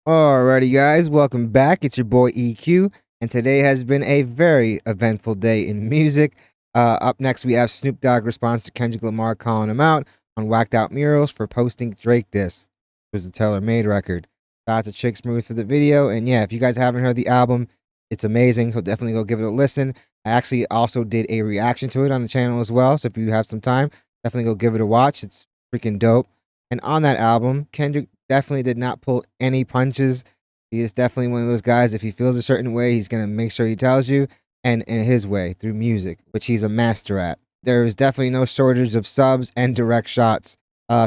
Alrighty, guys, welcome back. It's your boy EQ, and today has been a very eventful day in music. Up next, we have Snoop Dogg response to Kendrick Lamar calling him out on Whacked Out Murals for posting Drake diss. It was the Taylor Made record. Shout out to Chick Smooth for the video, and yeah, if you guys haven't heard the album, it's amazing, so definitely go give it a listen. I actually also did a reaction to it on the channel as well, so if you have some time, definitely go give it a watch. It's freaking dope. And on that album, Kendrick definitely did not pull any punches. He is definitely one of those guys, if he feels a certain way, he's going to make sure he tells you, and in his way, through music, which he's a master at. There is definitely no shortage of subs and direct shots,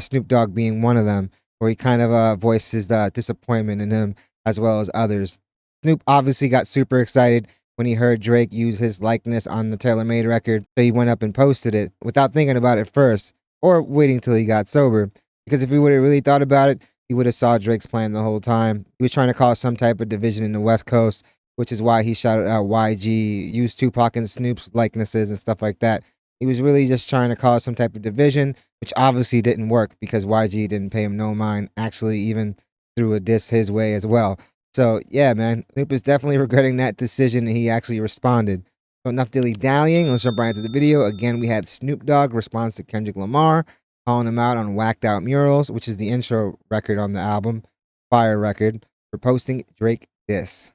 Snoop Dogg being one of them, where he kind of voices disappointment in him as well as others. Snoop obviously got super excited when he heard Drake use his likeness on the Taylor Made record, so he went up and posted it without thinking about it first, or waiting till he got sober. Because if he would have really thought about it, he would have saw Drake's plan the whole time. He was trying to cause some type of division in the West Coast, which is why he shouted out YG, used Tupac and Snoop's likenesses and stuff like that. He was really just trying to cause some type of division, which obviously didn't work because YG didn't pay him no mind, actually even threw a diss his way as well. So yeah, man, Snoop is definitely regretting that decision and he actually responded. So enough dilly-dallying, let's jump right into the video. Again, we had Snoop Dogg response to Kendrick Lamar, calling him out on Whacked Out Murals, which is the intro record on the album, Fire record, for posting Drake diss.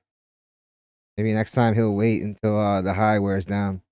Maybe next time he'll wait until the high wears down.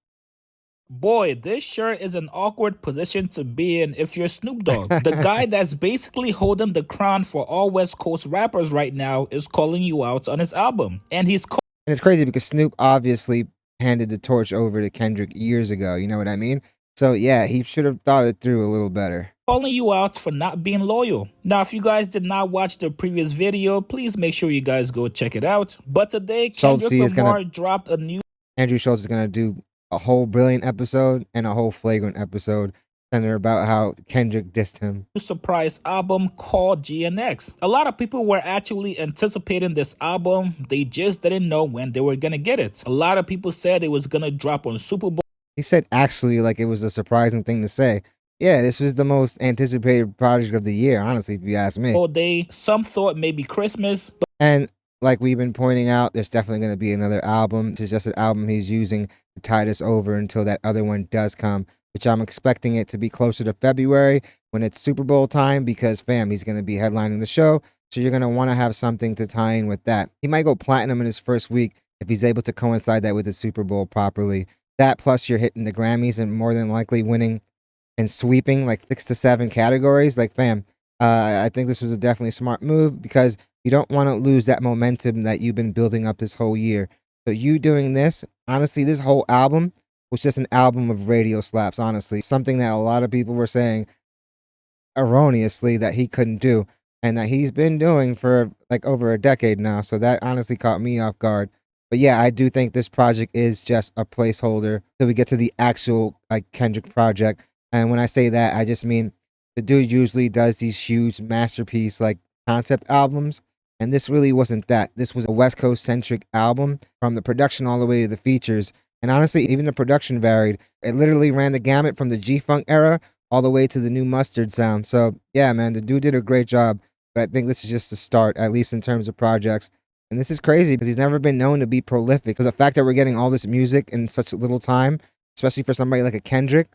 Boy, this sure is an awkward position to be in if you're Snoop Dogg. The guy that's basically holding the crown for all West Coast rappers right now is calling you out on his album. And he's And it's crazy because Snoop obviously handed the torch over to Kendrick years ago, you know what I mean? So yeah, he should have thought it through a little better. calling you out for not being loyal. Now, if you guys did not watch the previous video, please make sure you guys go check it out. But today, Kendrick Lamar dropped a new Andrew Schultz is gonna do a whole brilliant episode and a whole flagrant episode centered about how Kendrick dissed him. surprise album called GNX. A lot of people were actually anticipating this album, they just didn't know when they were gonna get it. A lot of people said it was gonna drop on Super Bowl. He said actually like it was a surprising thing to say. Yeah, this was the most anticipated project of the year, honestly, if you ask me. All day, some thought maybe Christmas, but And like we've been pointing out, there's definitely going to be another album. This is just an album he's using to tide us over until that other one does come, which I'm expecting it to be closer to February when it's Super Bowl time because, fam, he's going to be headlining the show. So you're going to want to have something to tie in with that. He might go platinum in his first week if he's able to coincide that with the Super Bowl properly. That plus you're hitting the Grammys and more than likely winning and sweeping like 6 to 7 categories. Like, fam, I think this was a definitely smart move because you don't want to lose that momentum that you've been building up this whole year. So you doing this, honestly, this whole album was just an album of radio slaps, honestly. Something that a lot of people were saying erroneously that he couldn't do and that he's been doing for like over a decade now. So that honestly caught me off guard. But yeah, I do think this project is just a placeholder till we get to the actual like Kendrick project. And when I say that, I just mean the dude usually does these huge masterpiece like concept albums. And this really wasn't that. This was a West Coast centric album from the production all the way to the features. And honestly, even the production varied. It literally ran the gamut from the G-Funk era all the way to the new Mustard sound. So yeah, man, the dude did a great job. But I think this is just the start, at least in terms of projects. And this is crazy because he's never been known to be prolific. Because the fact that we're getting all this music in such little time, especially for somebody like a Kendrick,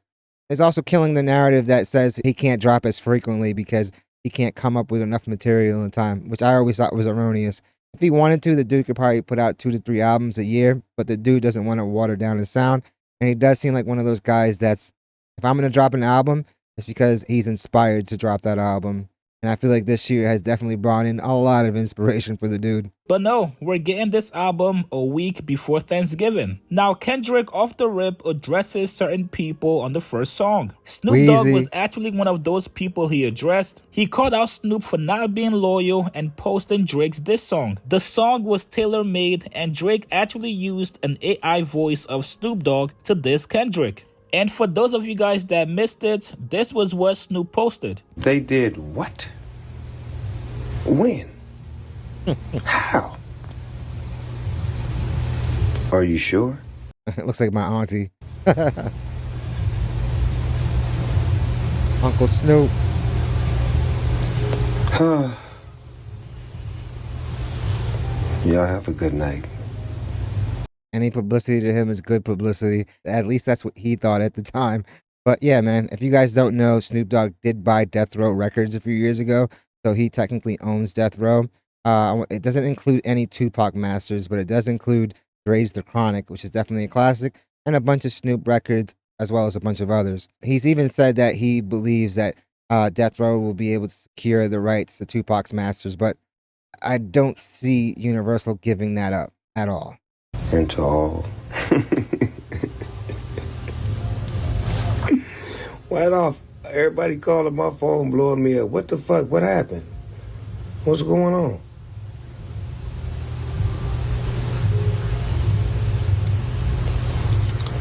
is also killing the narrative that says he can't drop as frequently because he can't come up with enough material in time, which I always thought was erroneous. If he wanted to, the dude could probably put out 2 to 3 albums a year, but the dude doesn't want to water down his sound. And he does seem like one of those guys that's, if I'm going to drop an album, it's because he's inspired to drop that album. And I feel like this year has definitely brought in a lot of inspiration for the dude. But no, we're getting this album a week before Thanksgiving. Now, Kendrick off the rip addresses certain people on the first song. Snoop Dogg was actually one of those people he addressed. He called out Snoop for not being loyal and posting Drake's diss song. The song was tailor-made and Drake actually used an AI voice of Snoop Dogg to diss Kendrick. And for those of you guys that missed it, this was what Snoop posted. They did what? When? How? Are you sure? It looks like my auntie. Uncle Snoop. Y'all have a good night. Any publicity to him is good publicity. At least that's what he thought at the time. But yeah, man, if you guys don't know, Snoop Dogg did buy Death Row Records a few years ago, so he technically owns Death Row. It doesn't include any Tupac masters, but it does include Dre's The Chronic, which is definitely a classic, and a bunch of Snoop records, as well as a bunch of others. He's even said that he believes that Death Row will be able to secure the rights to Tupac's masters, but I don't see Universal giving that up at all. And to all. Right off, everybody calling my phone, blowing me up. What the fuck? What happened? What's going on?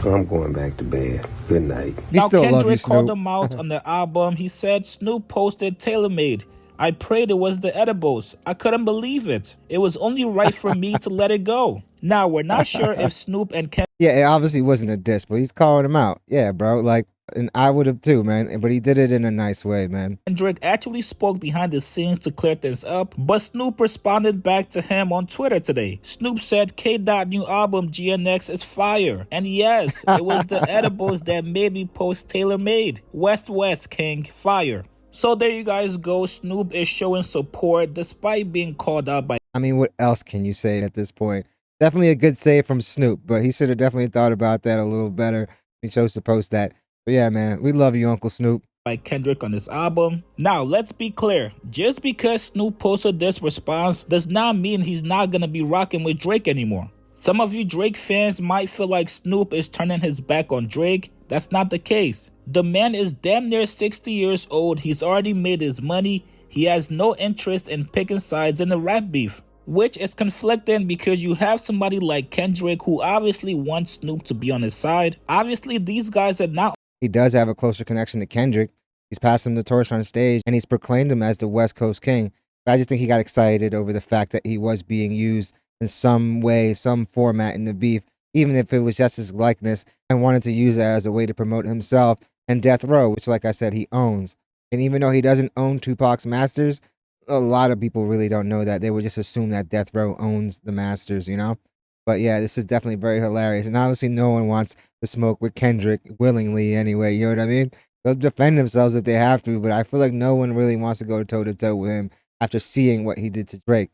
I'm going back to bed. Good night. Now, still love you, Kendrick called Snoop. him out on the album. He said Snoop posted TaylorMade. I prayed it was the edibles. I couldn't believe it. It was only right for me to let it go. Now, we're not sure if Snoop and Yeah, it obviously wasn't a diss, but he's calling him out. Yeah, bro. Like, and I would have too, man. But he did it in a nice way, man. Kendrick actually spoke behind the scenes to clear things up, but Snoop responded back to him on Twitter today. Snoop said K-Dot new album GNX is fire. And yes, it was the edibles that made me post TaylorMade. West King, fire. So there you guys go. Snoop is showing support despite being called out by... I mean, what else can you say at this point? Definitely a good save from Snoop, but he should have definitely thought about that a little better. He chose to post that. But yeah, man, we love you, Uncle Snoop. By Kendrick on this album. Now, let's be clear. Just because Snoop posted this response does not mean he's not gonna be rocking with Drake anymore. Some of you Drake fans might feel like Snoop is turning his back on Drake. That's not the case. The man is damn near 60 years old. He's already made his money. He has no interest in picking sides in the rap beef, which is conflicting because you have somebody like Kendrick who obviously wants Snoop to be on his side. Obviously, these guys are not... He does have a closer connection to Kendrick. He's passed him the torch on stage, and he's proclaimed him as the West Coast King. But I just think he got excited over the fact that he was being used in some way, some format in the beef, even if it was just his likeness, and wanted to use it as a way to promote himself and Death Row, which, like I said, he owns. And even though he doesn't own Tupac's masters, a lot of people really don't know that. They would just assume that Death Row owns the masters, you know? But yeah, this is definitely very hilarious. And obviously no one wants to smoke with Kendrick willingly anyway, you know what I mean? They'll defend themselves if they have to, but I feel like no one really wants to go toe-to-toe with him after seeing what he did to Drake.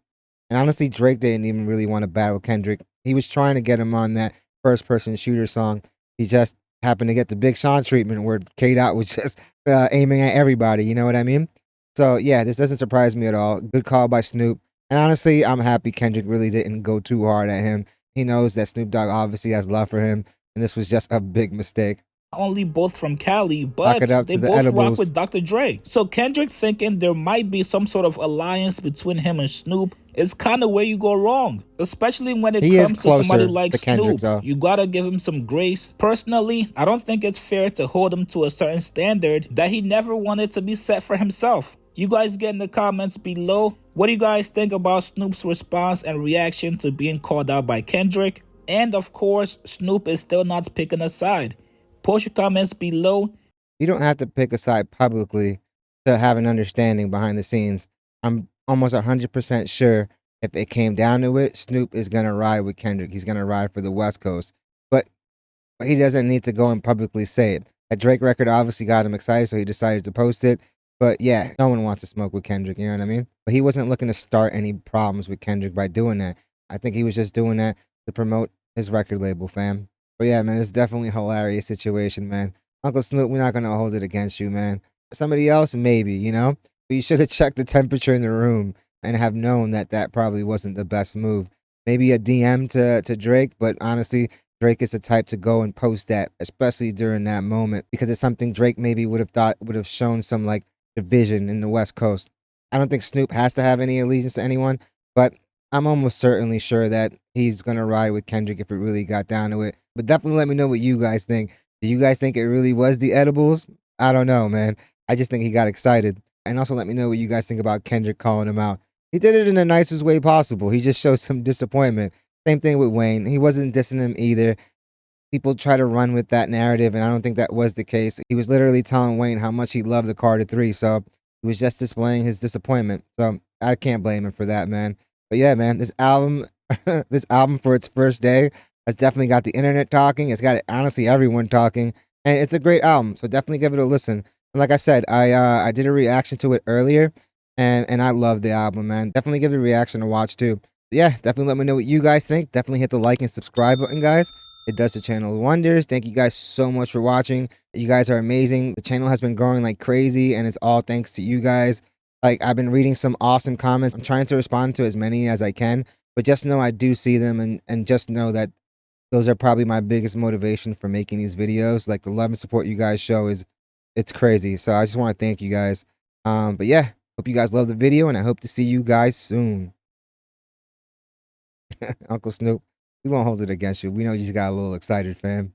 And honestly, Drake didn't even really want to battle Kendrick. He was trying to get him on that first-person shooter song. He just happened to get the Big Sean treatment where K-Dot was just aiming at everybody, you know what I mean? So yeah, this doesn't surprise me at all. Good call by Snoop. And honestly, I'm happy Kendrick really didn't go too hard at him. He knows that Snoop Dogg obviously has love for him, and this was just a big mistake. Only both from Cali, but they both edibles. rock with Dr. Dre. So Kendrick thinking there might be some sort of alliance between him and Snoop is kind of where you go wrong, especially when it comes to somebody like Snoop. You gotta give him some grace. Personally, I don't think it's fair to hold him to a certain standard that he never wanted to be set for himself. You guys get in the comments below. What do you guys think about Snoop's response and reaction to being called out by Kendrick? And of course, Snoop is still not picking a side. Post your comments below. You don't have to pick a side publicly to have an understanding behind the scenes. I'm almost 100% sure if it came down to it, Snoop is going to ride with Kendrick. He's going to ride for the West Coast. But he doesn't need to go and publicly say it. That Drake record obviously got him excited, so he decided to post it. But yeah, no one wants to smoke with Kendrick, you know what I mean? But he wasn't looking to start any problems with Kendrick by doing that. I think he was just doing that to promote his record label, fam. But yeah, man, it's definitely a hilarious situation, man. Uncle Snoop, we're not going to hold it against you, man. Somebody else, maybe, you know? But you should have checked the temperature in the room and have known that that probably wasn't the best move. Maybe a DM to Drake, but honestly, Drake is the type to go and post that, especially during that moment, because it's something Drake maybe would have thought would have shown some, like, division in the West Coast. I don't think Snoop has to have any allegiance to anyone, but I'm almost certainly sure that he's going to ride with Kendrick if it really got down to it. But definitely let me know what you guys think. Do you guys think it really was the edibles? I don't know, man. I just think he got excited. And also let me know what you guys think about Kendrick calling him out. He did it in the nicest way possible. He just showed some disappointment. Same thing with Wayne. He wasn't dissing him either. People try to run with that narrative, and I don't think that was the case. He was literally telling Wayne how much he loved the Carter 3, so he was just displaying his disappointment. So I can't blame him for that, man. But yeah, man, this album This album for its first day has definitely got the internet talking. It's got honestly everyone talking, and it's a great album. So definitely give it a listen. And like I said, I did a reaction to it earlier, and I love the album, man. Definitely give it a reaction to watch too. Yeah, definitely let me know what you guys think. Definitely hit the like and subscribe button, guys. It does the channel wonders. Thank you guys so much for watching. You guys are amazing. The channel has been growing like crazy, and it's all thanks to you guys. Like, I've been reading some awesome comments. I'm trying to respond to as many as I can, but just know I do see them, and just know that those are probably my biggest motivation for making these videos. Like, the love and support you guys show is it's crazy. So I just want to thank you guys. But yeah, hope you guys love the video, and I hope to see you guys soon. Uncle Snoop, we won't hold it against you. We know you just got a little excited, fam.